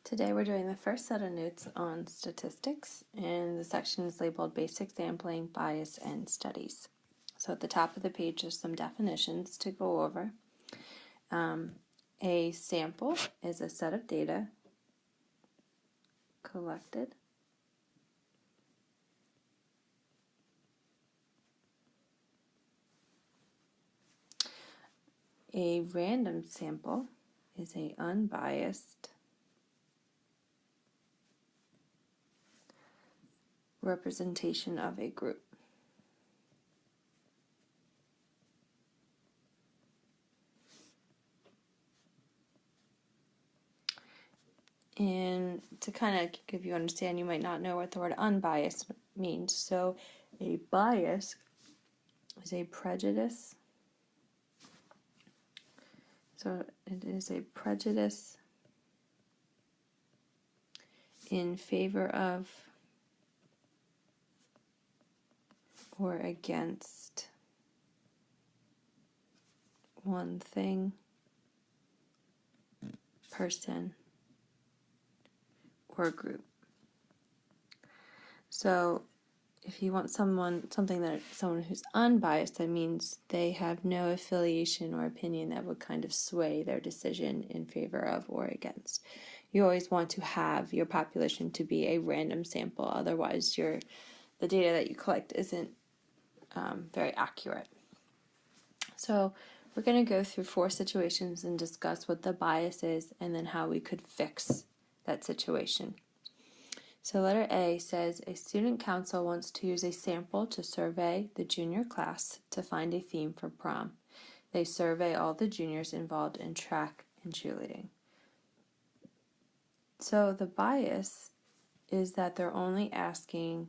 Today we're doing the first set of notes on statistics, and the section is labeled Basic Sampling, Bias, and Studies. So at the top of the page there's some definitions to go over. A sample is a set of data collected A random sample is an unbiased representation of a group. And to kind of give you understand, you might not know what the word unbiased means. So a bias is a prejudice. So it is a prejudice in favor of or against one thing, person, or group. So if you want someone who's unbiased, that means they have no affiliation or opinion that would kind of sway their decision in favor of or against. You always want to have your population to be a random sample, otherwise the data that you collect isn't very accurate. So we're going to go through 4 situations and discuss what the bias is and then how we could fix that situation. So letter A says a student council wants to use a sample to survey the junior class to find a theme for prom. They survey all the juniors involved in track and cheerleading. So the bias is that they're only asking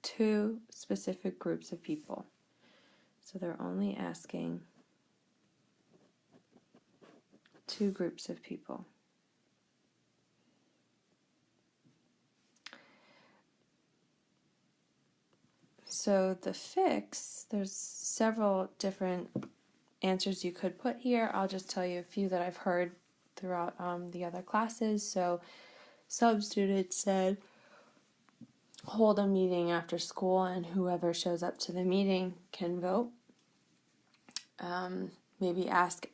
2 specific groups of people. So they're only asking 2 groups of people. So the fix, there's several different answers you could put here. I'll just tell you a few that I've heard throughout the other classes. So some students said hold a meeting after school and whoever shows up to the meeting can vote. Maybe ask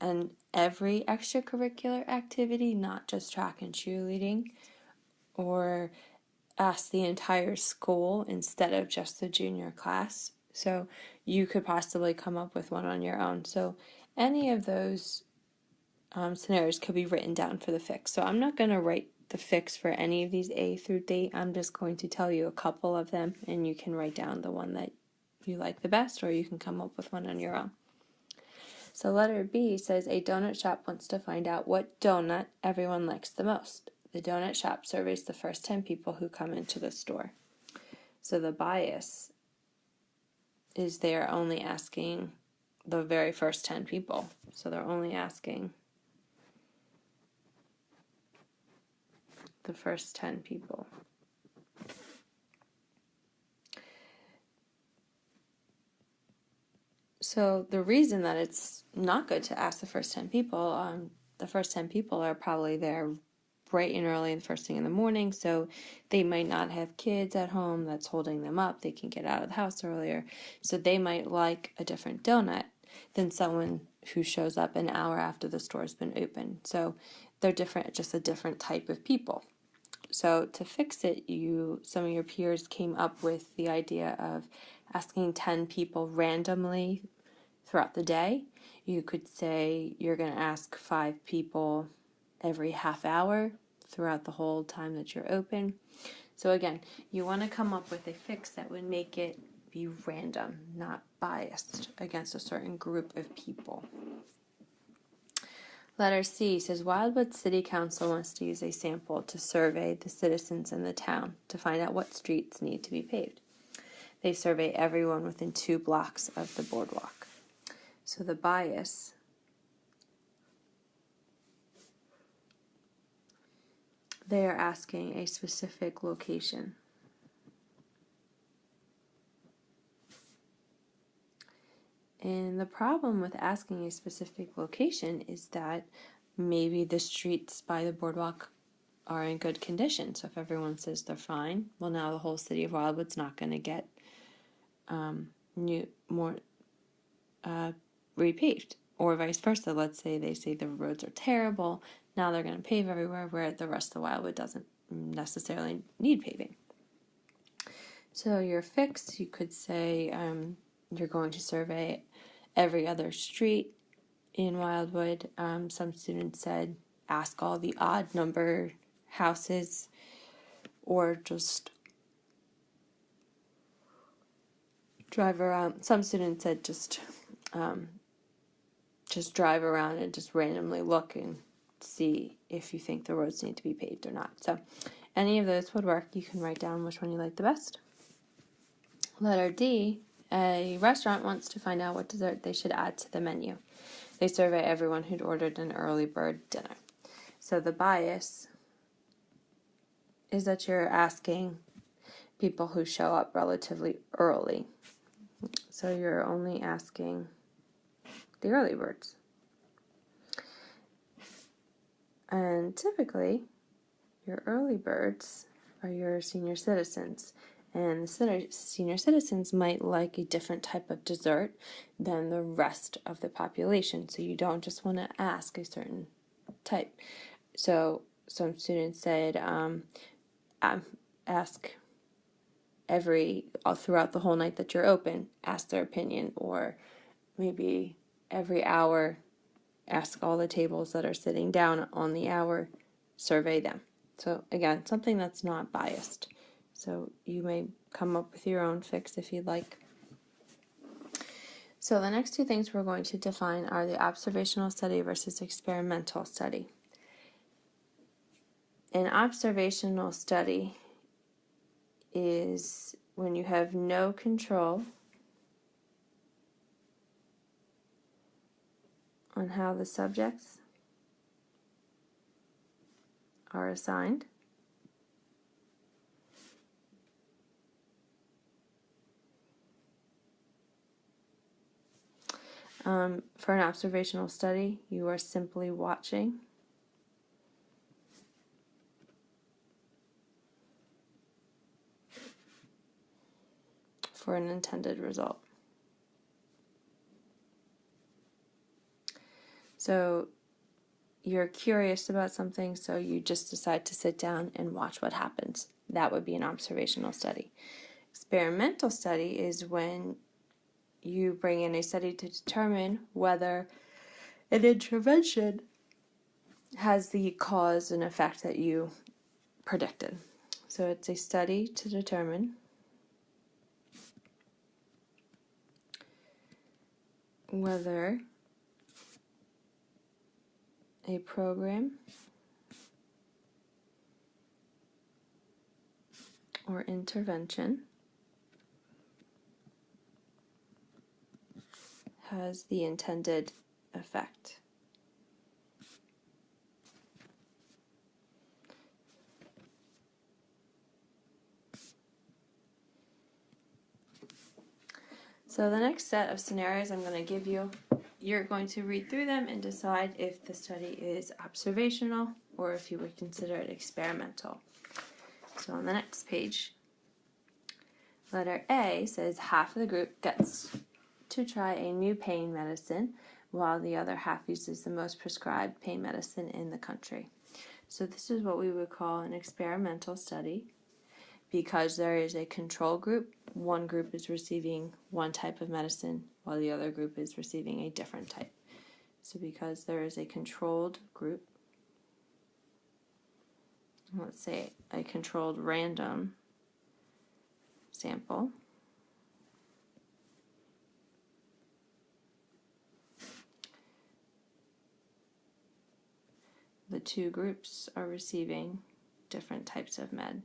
every extracurricular activity, not just track and cheerleading, or ask the entire school instead of just the junior class. So you could possibly come up with one on your own. So any of those scenarios could be written down for the fix. So I'm not going to write the fix for any of these A through D. I'm just going to tell you a couple of them, and you can write down the one that you like the best, or you can come up with one on your own. So letter B says a donut shop wants to find out what donut everyone likes the most. The donut shop surveys the first 10 people who come into the store. So the bias is they're only asking the very first 10 people. So they're only asking the first 10 people. So the reason that it's not good to ask the first 10 people, are probably there bright and early the first thing in the morning, so they might not have kids at home that's holding them up. They can get out of the house earlier, so they might like a different donut than someone who shows up an hour after the store's been open. So they're different, just a different type of people. So to fix it, some of your peers came up with the idea of asking 10 people randomly throughout the day. You could say you're going to ask 5 people every half hour throughout the whole time that you're open. So again, you want to come up with a fix that would make it be random, not biased against a certain group of people. Letter C says Wildwood City Council wants to use a sample to survey the citizens in the town to find out what streets need to be paved. They survey everyone within 2 blocks of the boardwalk. So the bias they are asking a specific location. And the problem with asking a specific location is that maybe the streets by the boardwalk are in good condition. So if everyone says they're fine, well, now the whole city of Wildwood's not going to get more repaved, or vice versa. Let's say they say the roads are terrible. Now they're going to pave everywhere, where the rest of Wildwood doesn't necessarily need paving. So your fix, you could say you're going to survey every other street in Wildwood. Some students said ask all the odd number houses, or just drive around. Some students said just drive around and just randomly look and see if you think the roads need to be paved or not. So any of those would work. You can write down which one you like the best. Letter D, a restaurant wants to find out what dessert they should add to the menu. They survey everyone who'd ordered an early bird dinner. So the bias is that you're asking people who show up relatively early. So you're only asking the early birds. And typically, your early birds are your senior citizens. And the senior citizens might like a different type of dessert than the rest of the population. So you don't just want to ask a certain type. So some students said, ask throughout the whole night that you're open, ask their opinion, or maybe every hour, ask all the tables that are sitting down on the hour, survey them. So again, something that's not biased. So you may come up with your own fix if you'd like. So the next two things we're going to define are the observational study versus experimental study. An observational study is when you have no control on how the subjects are assigned. For an observational study, you are simply watching for an intended result. So you're curious about something, so you just decide to sit down and watch what happens. That would be an observational study. Experimental study is when you bring in a study to determine whether an intervention has the cause and effect that you predicted. So it's a study to determine whether a program or intervention has the intended effect. So the next set of scenarios I'm going to give you, you're going to read through them and decide if the study is observational or if you would consider it experimental. So on the next page, letter A says half of the group gets to try a new pain medicine while the other half uses the most prescribed pain medicine in the country. So this is what we would call an experimental study, because there is a control group. One group is receiving one type of medicine while the other group is receiving a different type. So because there is a controlled group, let's say a controlled random sample, the two groups are receiving different types of med.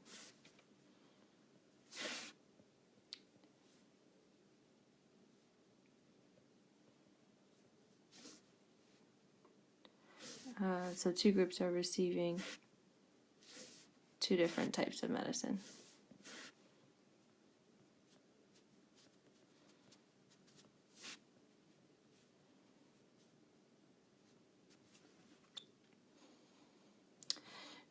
So two groups are receiving two different types of medicine.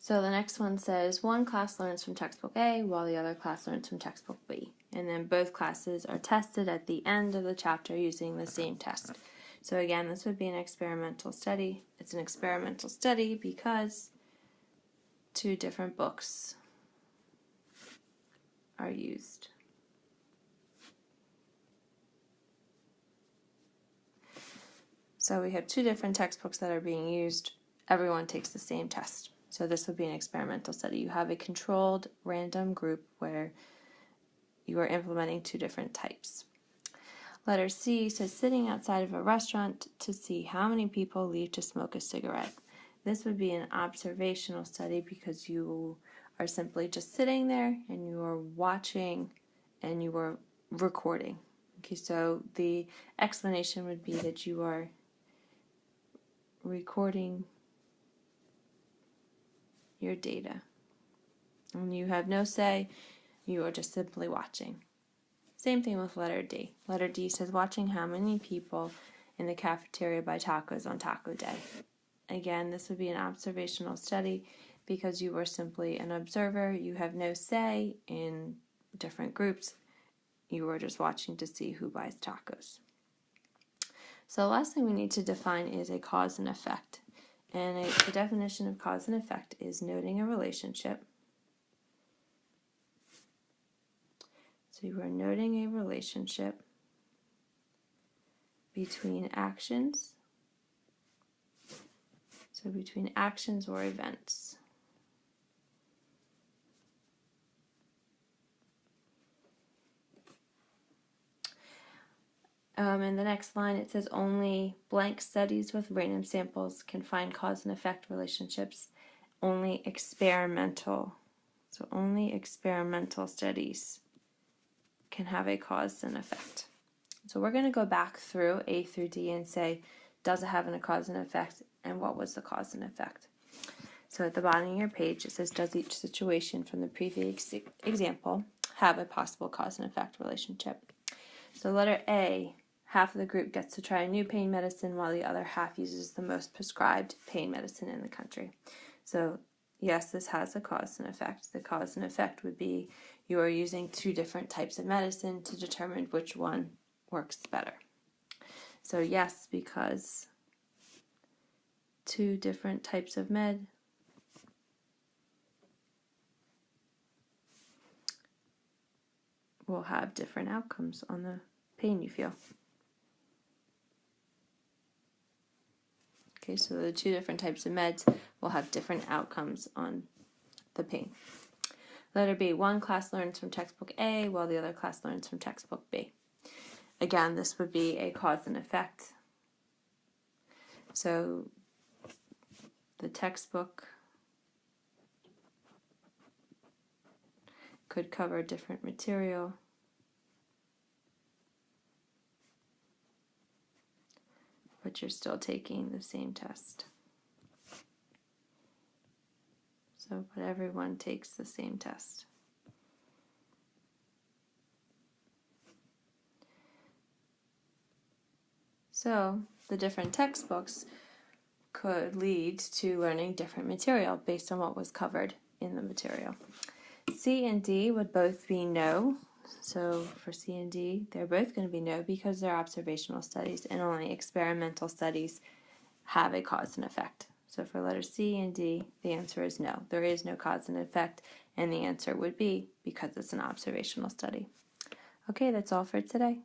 So the next one says one class learns from textbook A while the other class learns from textbook B. And then both classes are tested at the end of the chapter using the same test. So again, this would be an experimental study. It's an experimental study because two different books are used. So we have two different textbooks that are being used. Everyone takes the same test. So this would be an experimental study. You have a controlled random group where you are implementing two different types. Letter C says sitting outside of a restaurant to see how many people leave to smoke a cigarette. This would be an observational study because you are simply just sitting there and you are watching and you are recording. Okay, so the explanation would be that you are recording your data. And you have no say, you are just simply watching. Same thing with letter D. Letter D says watching how many people in the cafeteria buy tacos on taco day. Again, this would be an observational study because you are simply an observer. You have no say in different groups. You are just watching to see who buys tacos. So the last thing we need to define is a cause and effect. And the definition of cause and effect is noting a relationship. So you are noting a relationship between actions. So between actions or events. In the next line it says only blank studies with random samples can find cause and effect relationships. Only experimental. So only experimental studies can have a cause and effect. So we're going to go back through A through D and say, does it have a cause and effect, and what was the cause and effect? So at the bottom of your page it says, does each situation from the previous example have a possible cause and effect relationship? So letter A, half of the group gets to try a new pain medicine while the other half uses the most prescribed pain medicine in the country. So yes, this has a cause and effect. The cause and effect would be you are using two different types of medicine to determine which one works better. So yes, because two different types of med will have different outcomes on the pain you feel. Okay, so the two different types of meds will have different outcomes on the pain. Letter B, one class learns from textbook A while the other class learns from textbook B. Again, this would be a cause and effect. So the textbook could cover different material. But you're still taking the same test. So, but everyone takes the same test. So, the different textbooks could lead to learning different material based on what was covered in the material. C and D would both be no. So for C and D, they're both going to be no because they're observational studies and only experimental studies have a cause and effect. So for letter C and D, the answer is no. There is no cause and effect, and the answer would be because it's an observational study. Okay, that's all for today.